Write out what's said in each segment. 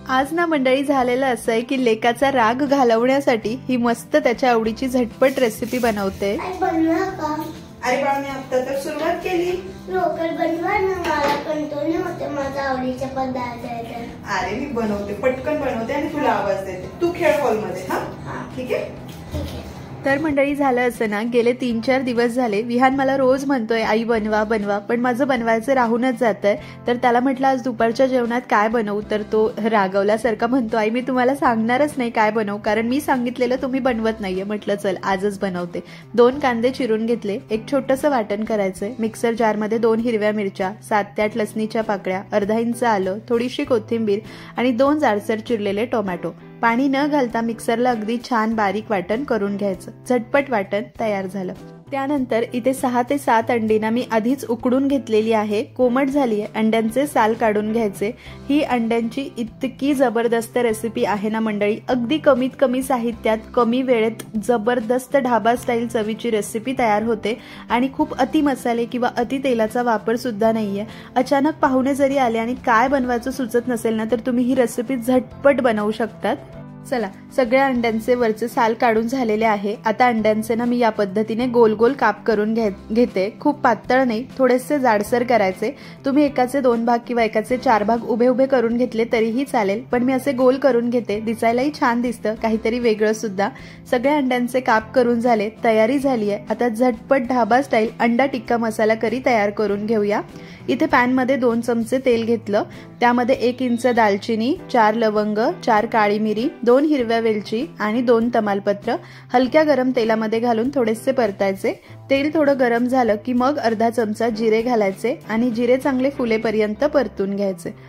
आज ना मंडळी झालेलं असं आहे की लेकाचा राग घालवण्यासाठी ही मस्त त्याच्या आवडीची झटपट रेसिपी बनवते। अरे बाळा, मी आता तर सुरुवात केली। लवकर बनवा ना, मला कंटाळा होते माझ्या आवडीचे पदार्थ आहे। अरे मी बनवते, पटकन बनवते आणि तुला आवाज देते। तू खेळ हॉल मध्ये। हा ठीक आहे ठीक आहे। तर मंडळी झालं असं ना, गेले 3-4 दिवस झाले विहान मला रोज म्हणतोय आई बनवा बनवा, पण माझं बनवायचं राहूनच जातंय। तर त्याला म्हटलं आज दुपारच्या जेवणात काय बनवू, तर तो रागवल्यासारखा म्हणतो आई मी तुम्हाला सांगणारच नाही काय बनवू, कारण मी सांगितलेलं तुम्ही बनवत नाहीये। म्हटलं चल आजच बनवते। 2 कांदे चिरून घेतले, एक छोटंसं वाटण करायचंय। मिक्सर जारमध्ये 2 हिरव्या मिरच्या, 7 ते 8 लसणीच्या पाकळ्या, अर्धा इंच आलं, थोडीशी कोथिंबीर आणि 2 जाडसर चिरलेले टोमॅटो। पाणी न घालता मिक्सरला अगदी छान बारीक वाटण करून घ्यायचं। झटपट वाटण तयार झालं। त्यानंतर इथे 6 ते 7 अंडीना मी आधीच उकडून घेतलेली आहे, कोमट झाली आहे। अंड्यांचे साल काढून घ्यायचे। ही अंड्यांची इतकी जबरदस्त रेसिपी आहे ना मंडळी, अगदी कमीत कमी साहित्यात कमी वेळेत जबरदस्त ढाबा स्टाईल चवीची रेसिपी तयार होते आणि खूप अति मसाले किंवा अति तेलाचा वापर सुद्धा नाहीये। अचानक पाहुणे जरी आले आणि काय बनवायचं सुचत नसेल ना, तर तुम्ही ही रेसिपी झटपट बनवू शकतात। चला, सगळ्या अंड्यांचे वरचे साल काढून झालेले आहे। आता अंड्यांचे ना मी या पद्धतीने गोल गोल काप करून घेते। खूप पातळ नाही, थोडेसे जाडसर करायचे। तुम्ही एकाचे 2 भाग किंवा एकाचे 4 भाग उभे उभे करून घेतले तरीही चालेल, पण मी असे गोल करून घेते, दिसायलाही छान दिसतं, काहीतरी वेगळं सुद्धा। सगळ्या अंड्यांचे काप करून झाले, तयारी झाली आहे। आता झटपट ढाबा स्टाईल अंडा टिक्का मसाला करी तयार करून घेऊया। इथे पॅन मध्ये 2 चमचे तेल घेतलं, त्यामध्ये 1 इंच दालचिनी, 4 लवंग, 4 काळी मिरी, 2 हिरव्या वेलची आणि 2 तमालपत्र हलक्या गरम तेलामध्ये घालून थोडेसे परतायचे। तेल थोडं गरम झालं की मग अर्धा चमचा जिरे घालायचे आणि जिरे चांगले फुलेपर्यंत परतून घ्यायचे।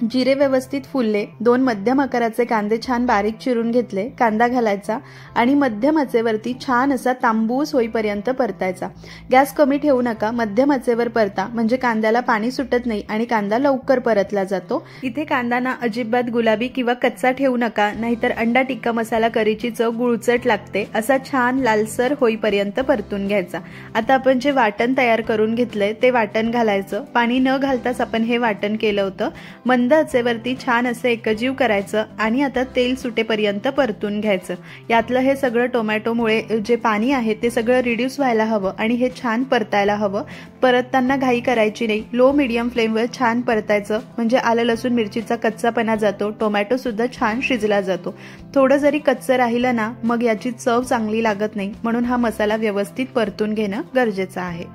जिरे व्यवस्थित फुलले, 2 मध्यम आकाराचे कांदे छान बारीक चिरून घेतले। कांदा घालायचा आणि मध्यम आचेवरती छान असा तांबूस होईपर्यंत परतायचा। गॅस कमी ठेवू नका, मध्यम आचेवर परता, म्हणजे कांद्याला पाणी सुटत नाही आणि कांदा लवकर परतला जातो। इथे कांदा ना अजिबात गुलाबी किंवा कच्चा ठेवू नका, नाहीतर अंडा टिक्का मसाला करीची चव गुळचट लागते। असा छान लालसर होईपर्यंत परतून घ्यायचा। आता आपण जे वाटण तयार करून घेतलंय ते वाटण घालायचं। पाणी न घालताच आपण हे वाटण केलं होतं। मंद आचेवरती छान असं एकजीव करायचं आणि आता तेल सुटेपर्यंत परतून घ्यायचं। यातलं हे सगळं टोमॅटोमुळे जे पाणी आहे ते सगळं रिड्यूस व्हायला हवं आणि हे छान परतायला हवं। परतताना घाई करायची नाही, लो मीडियम फ्लेमवर छान परतायचं, म्हणजे आलं लसूण मिरचीचा कच्चापणा जातो, टोमॅटो सुद्धा छान शिजला जातो। थोडं जरी कच्चं राहिलं ना, मग याची चव चांगली लागत नाही, म्हणून हा मसाला व्यवस्थित परतून घेणं गरजेचं आहे।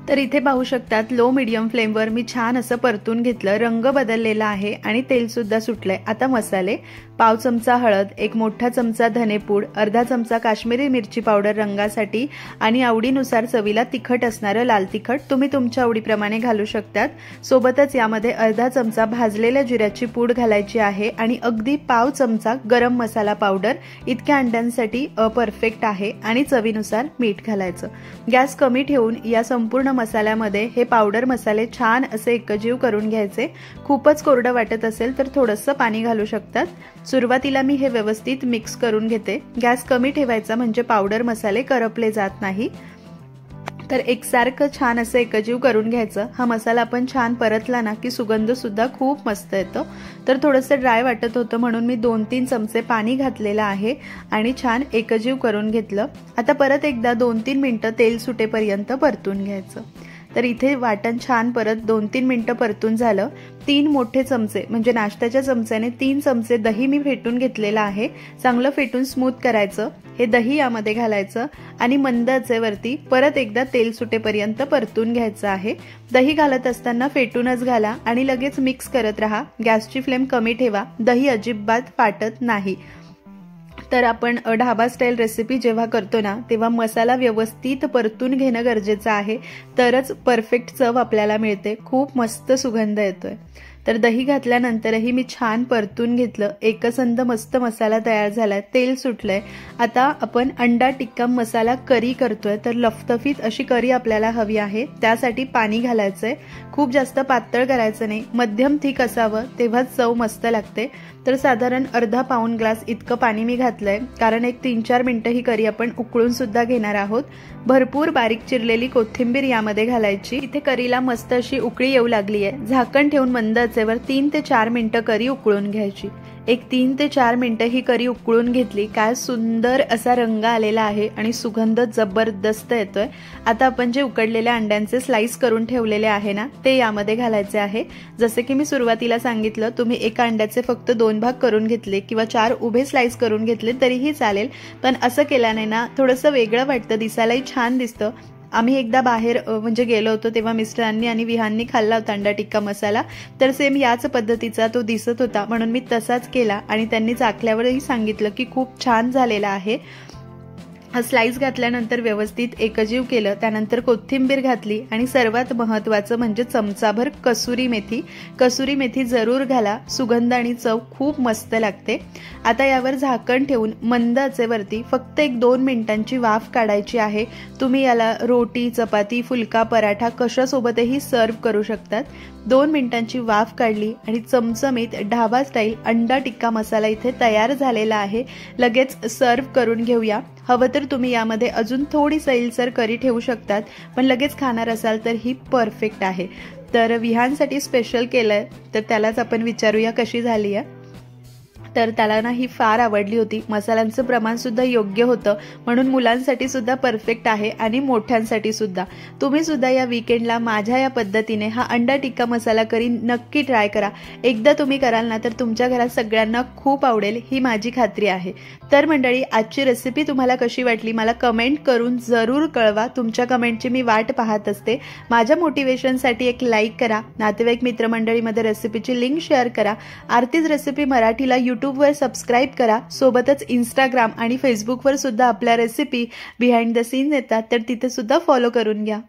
तर इथे पाहू शकतात लो मीडियम फ्लेमवर मी छान असं परतून घेतलं, रंग बदललेला आहे आणि तेल सुद्धा सुटलंय। आता मसाले, पाव चमचा हळद, 1 मोठा चमचा धनेपूड, अर्धा चमचा काश्मीरी मिरची पावडर रंगासाठी आणि आवडीनुसार चवीला तिखट असणारं लाल तिखट तुम्ही तुमच्या आवडीप्रमाणे घालू शकतात। सोबतच यामध्ये अर्धा चमचा भाजलेल्या जिऱ्याची पूड घालायची आहे आणि अगदी पाव चमचा गरम मसाला पावडर इतक्या अंड्यांसाठी परफेक्ट आहे आणि चवीनुसार मीठ घालायचं। गॅस कमी ठेवून या संपूर्ण मसाल्यामध्ये हे पावडर मसाले छान असे एकजीव करून घ्यायचे। खूपच कोरडं वाटत असेल तर थोडंसं पाणी घालू शकतात। सुरुवातीला मी हे व्यवस्थित मिक्स करून घेते। गॅस कमी ठेवायचा, म्हणजे पावडर मसाले करपले जात नाही। तर एकसारखं छान असं एकजीव करून घ्यायचं। हा मसाला आपण छान परतला ना की सुगंध सुद्धा खूप मस्त येतो। तर थोडंसं ड्राय वाटत होतं म्हणून मी 2-3 चमचे पाणी घातलेलं आहे आणि छान एकजीव करून घेतलं। आता परत एकदा 2-3 मिनिटं तेल सुटेपर्यंत परतून घ्यायचं। तर इथे वाटण छान परत 2-3 मिनिटं परतून झालं। 3 मोठे चमचे, म्हणजे नाश्त्याच्या चमच्याने 3 चमचे दही मी फेटून घेतलेलं आहे। चांगलं फेटून स्मूथ करायचं। हे दही यामध्ये घालायचं आणि मंद आचेवरती परत एकदा तेल सुटेपर्यंत परतून घ्यायचं आहे। दही घालत असताना फेटूनच घाला आणि लगेच मिक्स करत राहा। गॅसची फ्लेम कमी ठेवा, दही अजिबात फाटत नाही। तर आपण ढाबा स्टाईल रेसिपी जेव्हा करतो ना, तेव्हा मसाला व्यवस्थित परतून घेणं गरजेचं आहे, तरच परफेक्ट चव आपल्याला मिळते। खूप मस्त सुगंध येतोय। तर दही घातल्यानंतरही मी छान परतून घेतलं। एकसंध मस्त मसाला तयार झालाय, तेल सुटलंय। आता आपण अंडा टिक्का मसाला करी करतोय, तर लफतफीत अशी करी आपल्याला हवी आहे। त्यासाठी पाणी घालायचंय, खूप जास्त पातळ करायचं नाही, मध्यम थिक असावं, तेव्हाच चव मस्त लागते। तर साधारण अर्धा पाऊण ग्लास इतकं पाणी मी घातलंय, कारण एक 3-4 मिनिटं ही करी आपण उकळून सुद्धा घेणार आहोत। भरपूर बारीक चिरलेली कोथिंबीर यामध्ये घालायची। इथे करीला मस्त अशी उकळी येऊ लागली आहे। झाकण ठेवून मंद आचेवर 3 ते 4 मिनिटं करी उकळून घ्यायची। एक 3 ते 4 मिनिटं ही करी उकळून घेतली। काय सुंदर असा रंग आलेला आहे आणि सुगंध जबरदस्त येतोय। आता आपण जे उकडलेल्या अंड्यांचे स्लाइस करून ठेवलेले आहे ना, ते यामध्ये घालायचे आहे। जसे की मी सुरुवातीला सांगितलं, तुम्ही एका अंड्याचे फक्त 2 भाग करून घेतले किंवा 4 उभे स्लाइस करून घेतले तरीही चालेल, पण असं केल्याने ना थोडंसं वेगळं वाटतं, दिसायलाही छान दिसतं। आम्ही एकदा बाहेर म्हणजे गेलो होतो तेव्हा मिस्टरांनी आणि विहाननी खाल्ला होता अंडा टिक्का मसाला, तर सेम याच पद्धतीचा तो दिसत होता, म्हणून मी तसाच केला आणि त्यांनी चाखल्यावरही सांगितलं की खूप छान झालेला आहे। स्लाइस घातल्यानंतर व्यवस्थित एकजीव केलं, त्यानंतर कोथिंबीर घातली आणि सर्वात महत्त्वाचं म्हणजे चमचाभर कसुरी मेथी। कसुरी मेथी जरूर घाला, सुगंध आणि चव खूप मस्त लागते। आता यावर झाकण ठेवून मंद आचेवरती फक्त 1-2 मिनिटांची वाफ काढायची आहे। तुम्ही याला रोटी, चपाती, फुलका, पराठा कशासोबतही सर्व करू शकतात। 2 मिनिटांची वाफ काढली आणि चमचमीत ढाबा स्टाईल अंडा टिक्का मसाला इथे तयार झालेला आहे। लगेच सर्व करून घेऊया। हवं तर तुम्ही यामध्ये अजून थोडी सैलसर करी ठेवू शकतात, पण लगेच खाणार असाल तर ही परफेक्ट आहे। तर विहानसाठी स्पेशल केलंय, तर त्यालाच आपण विचारूया कशी झाली आहे। तर त्याला ना ही फार आवडली होती। मसाल्यांचं प्रमाण सुद्धा योग्य होतं, म्हणून मुलांसाठी सुद्धा परफेक्ट आहे आणि मोठ्यांसाठी सुद्धा। तुम्ही सुद्धा या वीकेंडला माझ्या या पद्धतीने हा अंडा टिक्का मसाला करी नक्की ट्राय करा। एकदा तुम्ही कराल ना तर तुमच्या घरात सगळ्यांना खूप आवडेल, ही माझी खात्री आहे। तर मंडळी, आजची रेसिपी तुम्हाला कशी वाटली मला कमेंट करून जरूर कळवा। तुमच्या कमेंटची मी वाट पाहत असते। माझ्या मोटिवेशनसाठी एक लाईक करा, नातेवाईक मित्रमंडळीमध्ये रेसिपीची लिंक शेअर करा। आरतीज रेसिपी मराठीला यूट्यूबवर सबस्क्राईब करा। सोबतच इंस्टाग्राम आणि फेसबुकवर सुद्धा आपल्या रेसिपी बिहाइंड द सीन्स येतात, तर तिथे सुद्धा फॉलो करून घ्या।